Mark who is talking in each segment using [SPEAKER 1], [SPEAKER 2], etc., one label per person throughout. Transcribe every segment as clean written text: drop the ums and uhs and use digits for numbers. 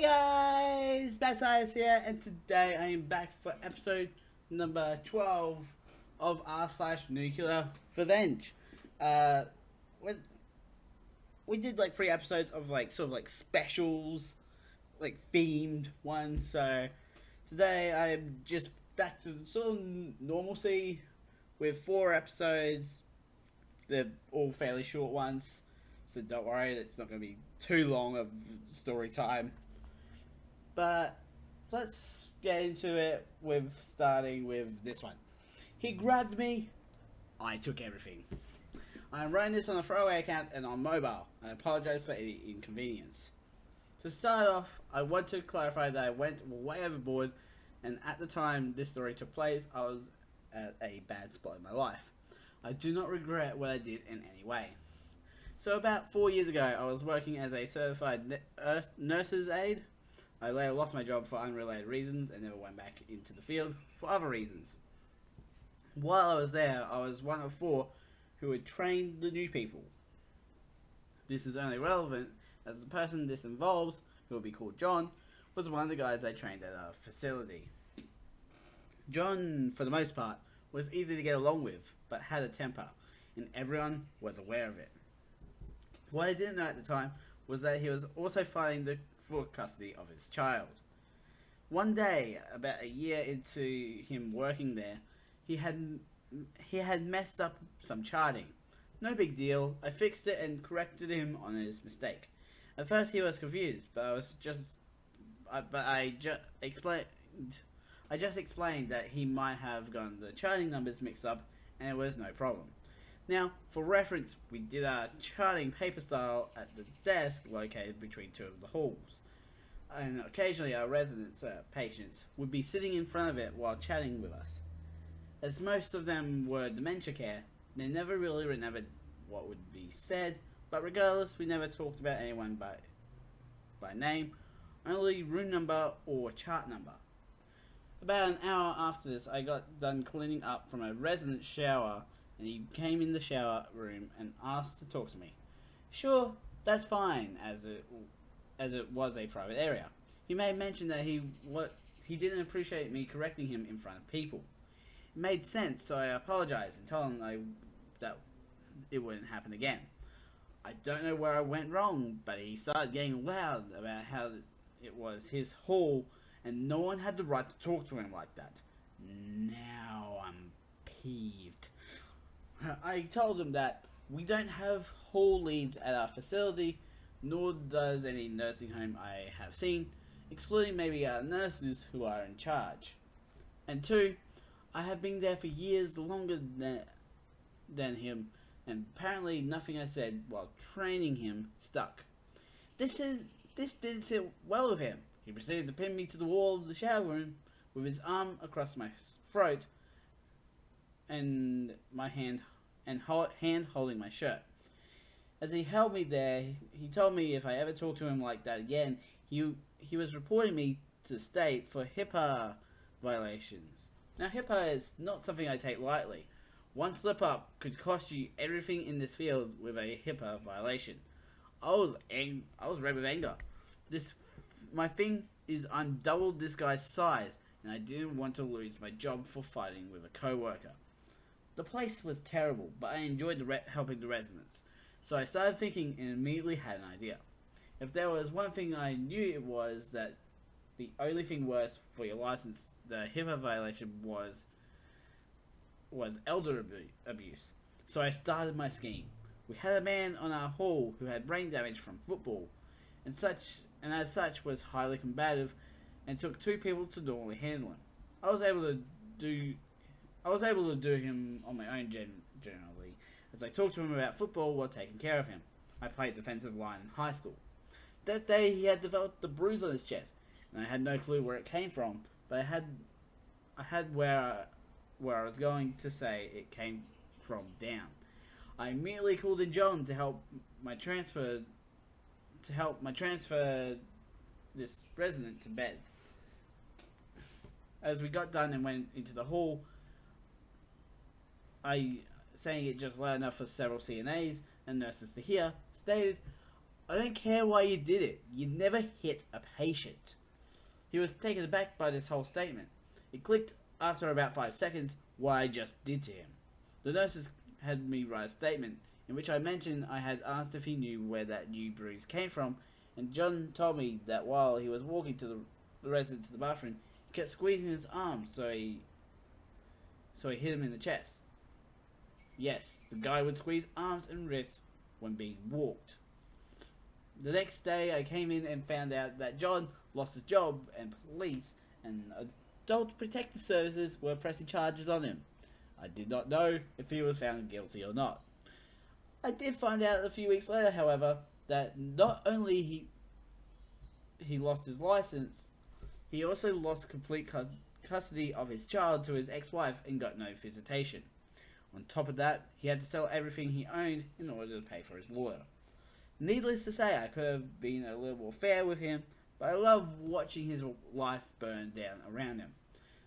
[SPEAKER 1] Hey guys, Bad here, and today I am back for episode number 12 of r/Nuclear Revenge. Uh, we, we did like 3 episodes of like specials, like themed ones. So today I'm just back to sort of normalcy with 4 episodes. They're all fairly short ones, so don't worry, it's not going to be too long of story time. But let's get into it with starting with this one. He grabbed me, I took everything. I'm running this on a throwaway account and on mobile. I apologize for any inconvenience. To start off, I want to clarify that I went way overboard, and at the time this story took place, I was at a bad spot in my life. I do not regret what I did in any way. So about 4 years ago, I was working as a certified nurse's aide. I later lost my job for unrelated reasons and never went back into the field for other reasons. While I was there, I was one of 4 who had trained the new people. This is only relevant as the person this involves, who will be called John, was one of the guys I trained at our facility. John, for the most part, was easy to get along with, but had a temper, and everyone was aware of it. What I didn't know at the time was that he was also fighting for custody of his child. One day, about a year into him working there, he had messed up some charting. No big deal. I fixed it and corrected him on his mistake. At first, he was confused, but I just explained that he might have gotten the charting numbers mixed up, and it was no problem. Now, for reference, we did our charting paper style at the desk located between 2 of the halls. And occasionally our residents, patients, would be sitting in front of it while chatting with us. As most of them were dementia care, they never really remembered what would be said, but regardless, we never talked about anyone by name, only room number or chart number. About an hour after this, I got done cleaning up from a resident's shower, and he came in the shower room and asked to talk to me. Sure, that's fine, as it was a private area. He made mention that he didn't appreciate me correcting him in front of people. It made sense, so I apologized and told him that it wouldn't happen again. I don't know where I went wrong, but he started getting loud about how it was his hall and no one had the right to talk to him like that. Now I'm peeved. I told him that we don't have hall leads at our facility, nor does any nursing home I have seen, excluding maybe our nurses who are in charge. And 2, I have been there for years longer than him, and apparently nothing I said while training him stuck. This didn't sit well with him. He proceeded to pin me to the wall of the shower room with his arm across my throat and my hand holding my shirt. As he held me there, he told me if I ever talked to him like that again, he was reporting me to the state for HIPAA violations. Now, HIPAA is not something I take lightly. One slip up could cost you everything in this field with a HIPAA violation. I was red with anger. My thing is I'm double this guy's size, and I didn't want to lose my job for fighting with a co-worker. The place was terrible, but I enjoyed helping the residents. So I started thinking and immediately had an idea. If there was one thing I knew, it was that the only thing worse for your license, the HIPAA violation, was elder abuse. So I started my scheme. We had a man on our hall who had brain damage from football, and as such was highly combative, and took 2 people to normally handle him. I was able to do him on my own generally, as I talked to him about football while taking care of him. I played defensive line in high school. That day he had developed a bruise on his chest, and I had no clue where it came from, but I had where I was going to say it came from down. I immediately called in John to help my transfer this resident to bed. As we got done and went into the hall, I, saying it just loud enough for several CNAs and nurses to hear, stated, I don't care why you did it. You never hit a patient. He was taken aback by this whole statement. It clicked after about 5 seconds what I just did to him. The nurses had me write a statement in which I mentioned I had asked if he knew where that new bruise came from, and John told me that while he was walking to the resident to the bathroom, he kept squeezing his arm, so he hit him in the chest. Yes, the guy would squeeze arms and wrists when being walked. The next day I came in and found out that John lost his job and police and adult protective services were pressing charges on him. I did not know if he was found guilty or not. I did find out a few weeks later, however, that not only he lost his license, he also lost complete custody of his child to his ex-wife and got no visitation. On top of that, he had to sell everything he owned in order to pay for his lawyer. Needless to say, I could have been a little more fair with him, but I love watching his life burn down around him.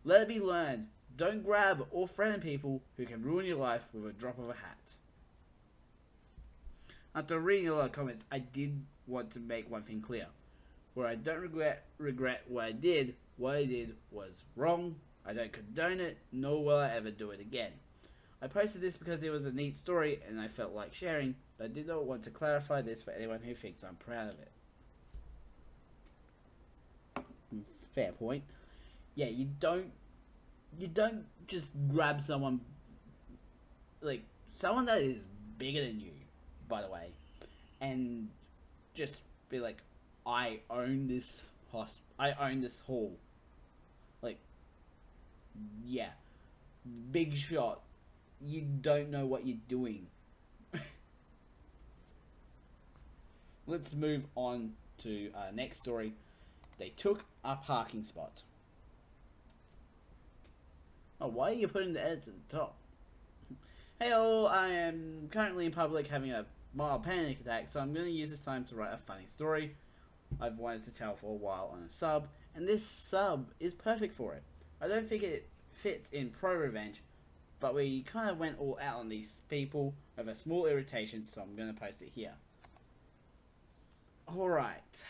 [SPEAKER 1] Let it be learned, don't grab or threaten people who can ruin your life with a drop of a hat. After reading a lot of comments, I did want to make one thing clear. Where I don't regret what I did was wrong. I don't condone it, nor will I ever do it again. I posted this because it was a neat story and I felt like sharing, but I did not want to clarify this for anyone who thinks I'm proud of it. Fair point. Yeah, you don't just grab someone, like someone that is bigger than you, by the way, and just be like, I own this hall. Like, yeah, big shot. You don't know what you're doing. Let's move on to our next story. They took a parking spot. Oh, why are you putting the edits at the top? Hey all, I am currently in public having a mild panic attack, so I'm going to use this time to write a funny story I've wanted to tell for a while on a sub, and this sub is perfect for it. I don't think it fits in pro-revenge, but we kind of went all out on these people over small irritations, so I'm going to post it here. Alright,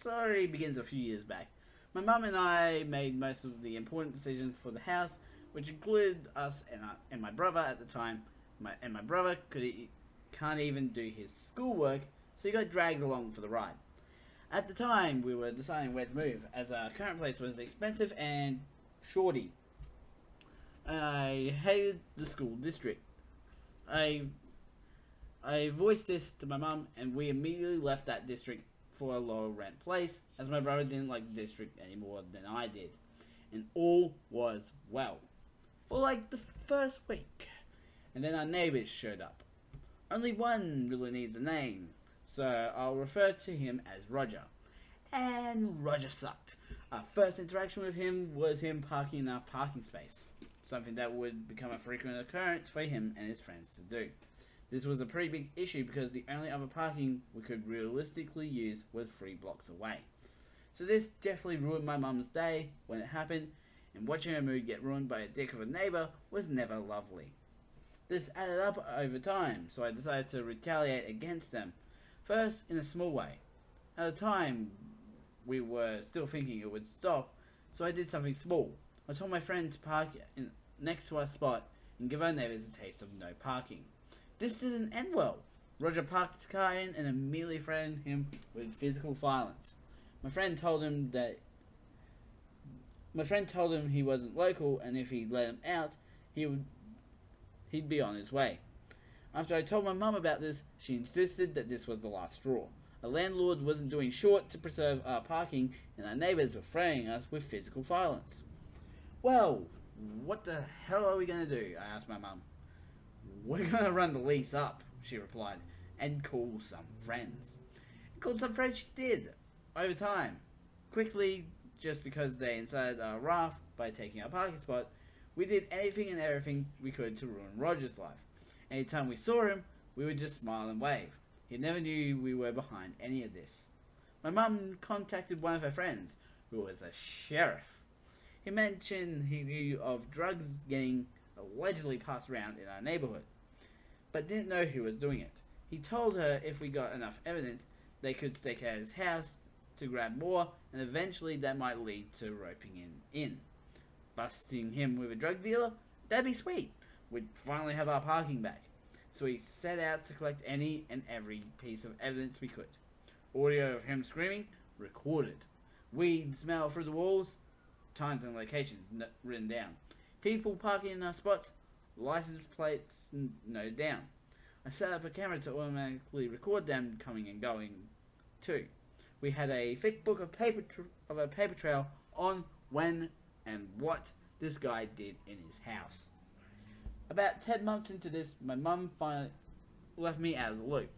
[SPEAKER 1] story begins a few years back. My mum and I made most of the important decisions for the house, which included us and my brother at the time. My brother can't even do his schoolwork, so he got dragged along for the ride. At the time, we were deciding where to move, as our current place was expensive and shorty. I hated the school district. I voiced this to my mum, and we immediately left that district for a lower rent place, as my brother didn't like the district any more than I did. And all was well. For like the first week. And then our neighbours showed up. Only one really needs a name, so I'll refer to him as Roger. And Roger sucked. Our first interaction with him was him parking in our parking space. Something that would become a frequent occurrence for him and his friends to do. This was a pretty big issue because the only other parking we could realistically use was 3 blocks away. So this definitely ruined my mum's day when it happened, and watching her mood get ruined by a dick of a neighbour was never lovely. This added up over time, so I decided to retaliate against them. First, in a small way. At the time, we were still thinking it would stop, so I did something small. I told my friend to park next to our spot and give our neighbours a taste of no parking. This didn't end well. Roger parked his car in and immediately threatened him with physical violence. My friend told him he wasn't local, and if he let him out, he'd be on his way. After I told my mum about this, she insisted that this was the last straw. A landlord wasn't doing short to preserve our parking, and our neighbours were threatening us with physical violence. Well, what the hell are we going to do? I asked my mum. We're going to run the lease up, she replied, and call some friends. And called some friends she did, over time. Quickly, just because they incited our wrath by taking our parking spot, we did anything and everything we could to ruin Roger's life. Anytime we saw him, we would just smile and wave. He never knew we were behind any of this. My mum contacted one of her friends, who was a sheriff. He mentioned he knew of drugs getting allegedly passed around in our neighbourhood, but didn't know who was doing it. He told her if we got enough evidence, they could stake out his house to grab more, and eventually that might lead to roping him in. Busting him with a drug dealer? That'd be sweet. We'd finally have our parking back. So we set out to collect any and every piece of evidence we could. Audio of him screaming? Recorded. Weed smell through the walls? Times and locations written down. People parking in our spots? License plates noted down. I set up a camera to automatically record them coming and going too. We had a thick book of a paper trail on when and what this guy did in his house. About 10 months into this, my mum finally left me out of the loop.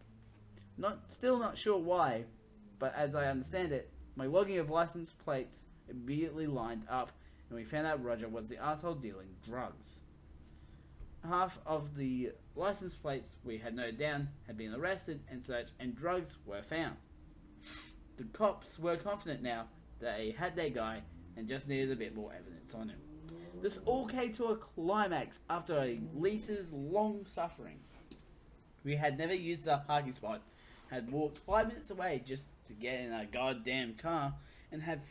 [SPEAKER 1] Still not sure why, but as I understand it, my logging of license plates immediately lined up, and we found out Roger was the asshole dealing drugs. Half of the license plates we had noted down had been arrested and searched, and drugs were found. The cops were confident now that they had their guy and just needed a bit more evidence on him. This all came to a climax after a Lisa's long suffering. We had never used the parking spot, had walked 5 minutes away just to get in a goddamn car, and had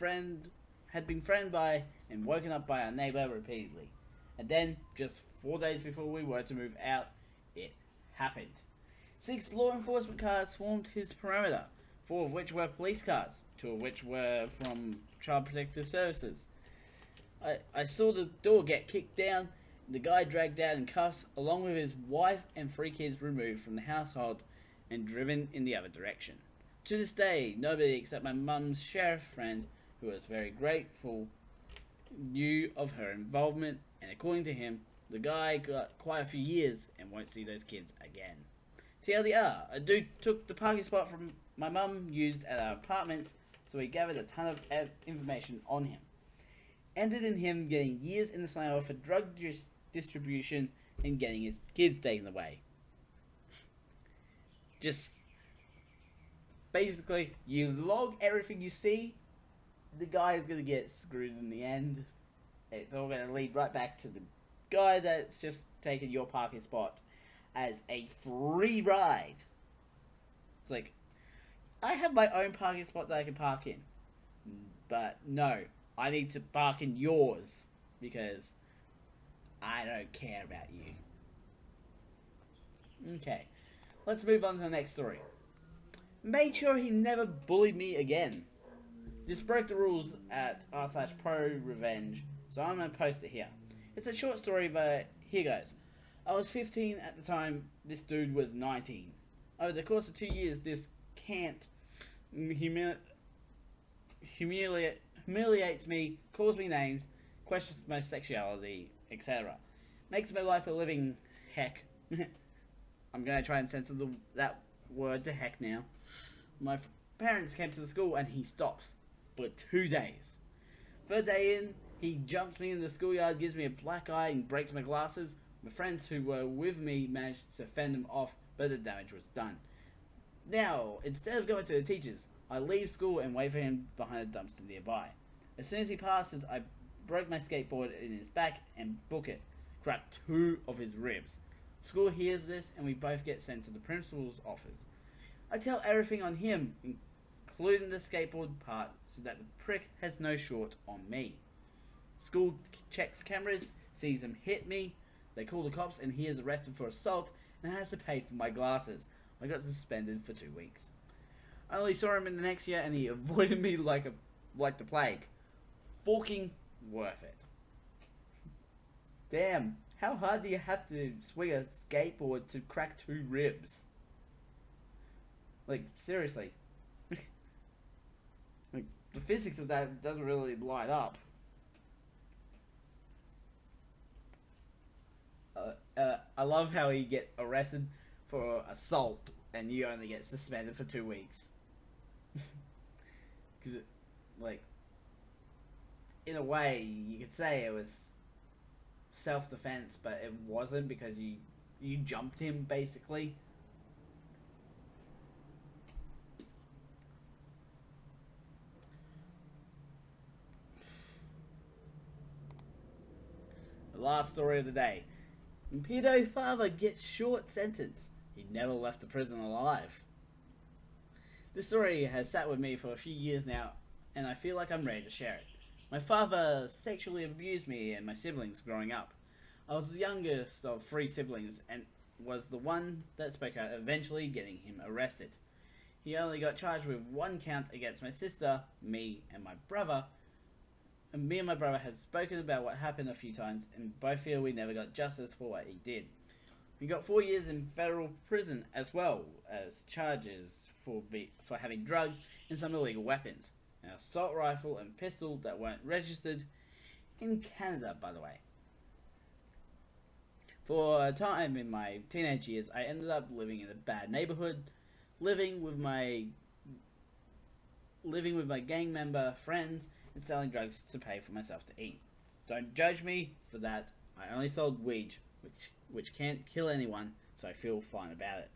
[SPEAKER 1] been friended by and woken up by our neighbour repeatedly. And then, just 4 days before we were to move out, it happened. 6 law enforcement cars swarmed his perimeter, 4 of which were police cars, 2 of which were from Child Protective Services. I saw the door get kicked down, the guy dragged out in cuffs, along with his wife and 3 kids removed from the household and driven in the other direction. To this day, nobody except my mum's sheriff friend, who was very grateful, knew of her involvement, and according to him, the guy got quite a few years and won't see those kids again. TLDR, a dude took the parking spot from my mum used at our apartments, so we gathered a ton of information on him. Ended in him getting years in the slammer for drug distribution and getting his kids taken away. Just basically, you log everything you see, the guy is going to get screwed in the end. It's all going to lead right back to the guy that's just taken your parking spot as a free ride. It's like, I have my own parking spot that I can park in, but no, I need to park in yours because I don't care about you. Okay, let's move on to the next story. Made sure he never bullied me again. Just broke the rules at r/pro-revenge, so I'm going to post it here. It's a short story, but here goes. I was 15 at the time, this dude was 19. Over the course of 2 years, this cant humiliates me, calls me names, questions my sexuality, etc. Makes my life a living heck. I'm going to try and censor that word to heck now. My parents came to the school and he stops for 2 days. 3rd day in, he jumps me in the schoolyard, gives me a black eye and breaks my glasses. My friends who were with me managed to fend him off, but the damage was done. Now, instead of going to the teachers, I leave school and wait for him behind a dumpster nearby. As soon as he passes, I broke my skateboard in his back and book it. Cracked 2 of his ribs. School hears this and we both get sent to the principal's office. I tell everything on him, including the skateboard part, so that the prick has no short on me. School checks cameras, sees him hit me. They call the cops and he is arrested for assault and has to pay for my glasses. I got suspended for 2 weeks. I only saw him in the next year and he avoided me like the plague. Fucking worth it. Damn, how hard do you have to swing a skateboard to crack 2 ribs? Like, seriously. Like, the physics of that doesn't really light up. I love how he gets arrested for assault and you only get suspended for 2 weeks. Because, like, in a way, you could say it was self-defense, but it wasn't because you jumped him, basically. The last story of the day. Pedo father gets short sentence. He never left the prison alive. This story has sat with me for a few years now, and I feel like I'm ready to share it. My father sexually abused me and my siblings growing up. I was the youngest of 3 siblings and was the one that spoke out, eventually getting him arrested. He only got charged with 1 count against my sister, me, and my brother. And me and my brother have spoken about what happened a few times, and both feel we never got justice for what he did. He got 4 years in federal prison as well as charges for having drugs and some illegal weapons. An assault rifle and pistol that weren't registered in Canada, by the way. For a time in my teenage years, I ended up living in a bad neighborhood, living with my gang member friends and selling drugs to pay for myself to eat. Don't judge me for that. I only sold weed, which can't kill anyone, so I feel fine about it.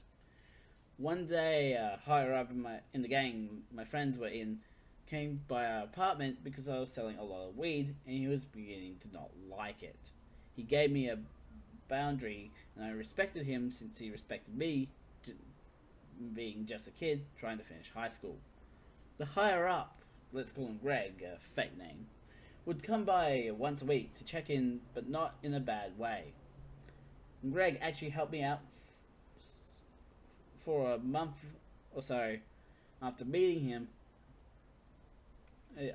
[SPEAKER 1] One day, higher up in the gang my friends were in came by our apartment because I was selling a lot of weed, and he was beginning to not like it. He gave me a boundary, and I respected him since he respected me, being just a kid trying to finish high school. The higher up, let's call him Greg, a fake name, would come by once a week to check in, but not in a bad way. And Greg actually helped me out for a month or so after meeting him.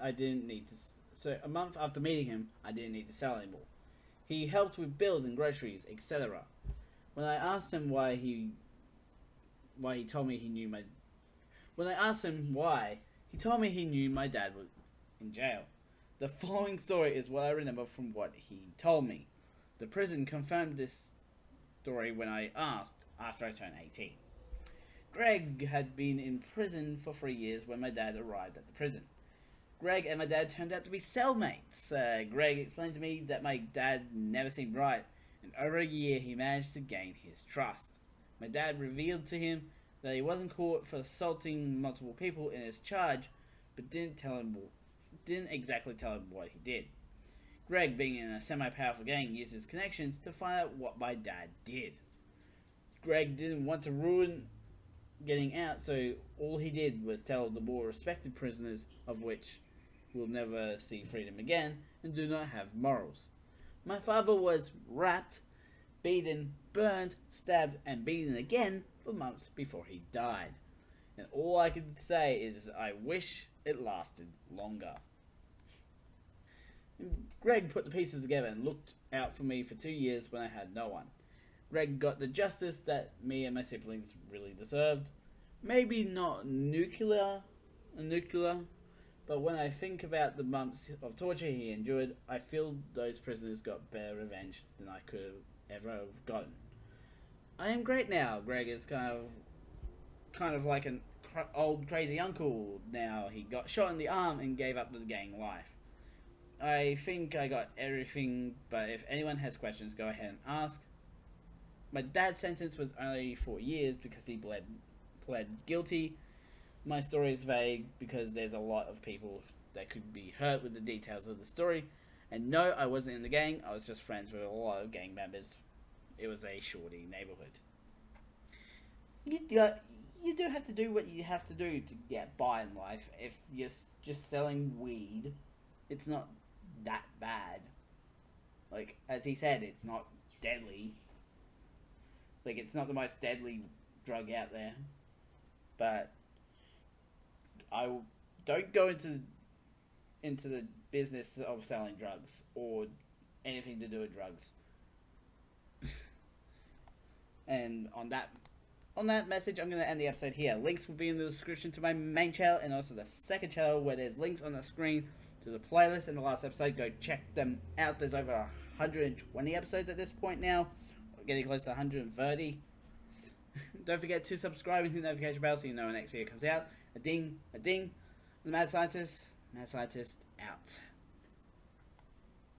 [SPEAKER 1] I didn't need to. So a month after meeting him, I didn't need to sell anymore. He helped with bills and groceries, etc. When I asked him why he told me he knew my. When I asked him why, he told me he knew my dad was in jail. The following story is what I remember from what he told me. The prison confirmed this story when I asked after I turned 18. Greg had been in prison for 3 years when my dad arrived at the prison. Greg and my dad turned out to be cellmates. Greg explained to me that my dad never seemed right, and over a year he managed to gain his trust. My dad revealed to him that he wasn't caught for assaulting multiple people in his charge, but didn't exactly tell him what he did. Greg, being in a semi-powerful gang, used his connections to find out what my dad did. Greg didn't want to ruin getting out, so all he did was tell the more respected prisoners, of which will never see freedom again and do not have morals. My father was rapped, beaten, burned, stabbed, and beaten again for months before he died. And all I can say is I wish it lasted longer. Greg put the pieces together and looked out for me for 2 years when I had no one. Greg got the justice that me and my siblings really deserved. Maybe not nuclear, but when I think about the months of torture he endured, I feel those prisoners got better revenge than I could have ever have gotten. I am great now. Greg is kind of like an old crazy uncle now. He got shot in the arm and gave up the gang life. I think I got everything, but if anyone has questions, go ahead and ask. My dad's sentence was only 4 years because he pled guilty. My story is vague because there's a lot of people that could be hurt with the details of the story. And no, I wasn't in the gang. I was just friends with a lot of gang members. It was a shorty neighborhood. You do have to do what you have to do to get by in life. If you're just selling weed, it's not that bad. Like, as he said, it's not deadly. Like, it's not the most deadly drug out there. But I don't go into the business of selling drugs or anything to do with drugs. And on that message, I'm going to end the episode here. Links will be in the description to my main channel and also the second channel where there's links on the screen to the playlist in the last episode. Go check them out. There's over 120 episodes at this point now. We're getting close to 130. Don't forget to subscribe and hit the notification bell so you know when the next video comes out. A ding, a ding. The Mad Scientist out.